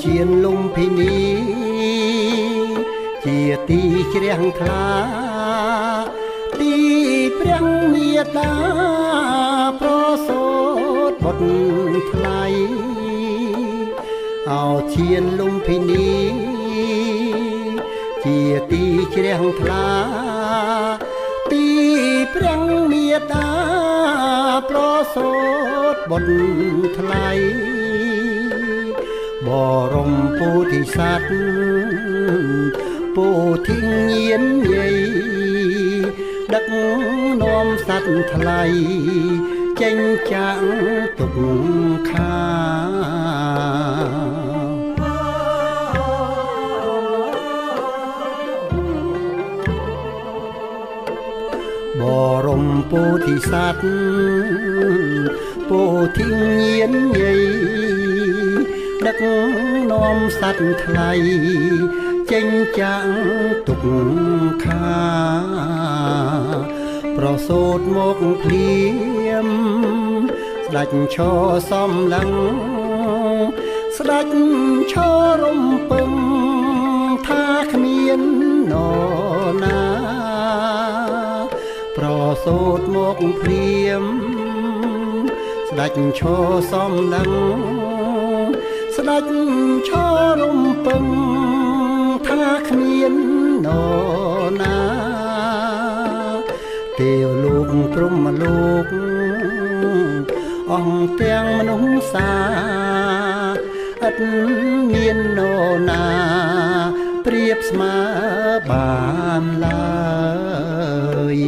ឈានលំភិនីជាទីជ្រះថ្លាទីព្រះមេតាប្រសូតបុត្រថ្លៃអោឈានលំភិនីជាទីជ្រះថ្លាទីព្រះមេតាប្រសូតបុត្រថ្លៃបរមពុទ្ធិសត្វពោធិញាណយាយដឹកនាំសត្វថ្លៃចេញចាក់ទុកខាបរមពុទ្ធិសត្វពោធិញាណយាយដឹកនាំសត្វថ្លៃចេញចាក់ទុកខាប្រសូតមកភ្លាមស្ដេចឈរសំឡឹងស្ដេចឈររំពឹងថាគ្មាននរណាប្រសូតមកភ្លាមស្ដេចឈរសំឡឹងស្ដេចឈររំពឹងថាគ្មាននរណាទេវលោកព្រហ្មលោកអង្គទាំងមនុស្សសាឥតមាននរណាប្រៀបស្មើបានឡើយ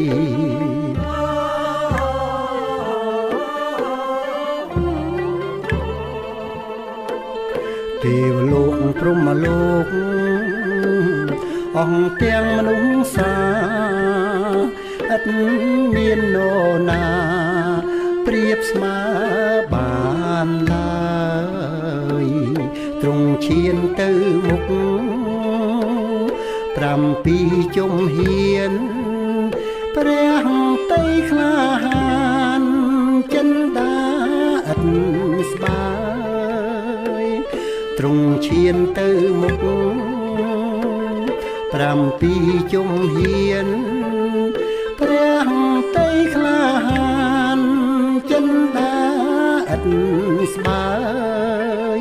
ទេវលោកព្រហ្មលោកអង្គទាំងមនុស្សសាឥតមាននរណាប្រៀបស្មើបានឡើយទ្រង់ឈានទៅមុខ7ជំហានព្រះតីក្លាហានចិន្តាឥតស្បើយទ្រង់ឈានទៅមុខ7ជំហានព្រះតីក្លាហានចិន្តាឥតស្បើយ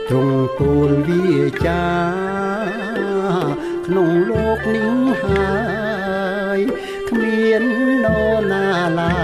ទ្រង់ពោលវាចាក្នុងលោកនេះហើយគ្មាននរណាឡើ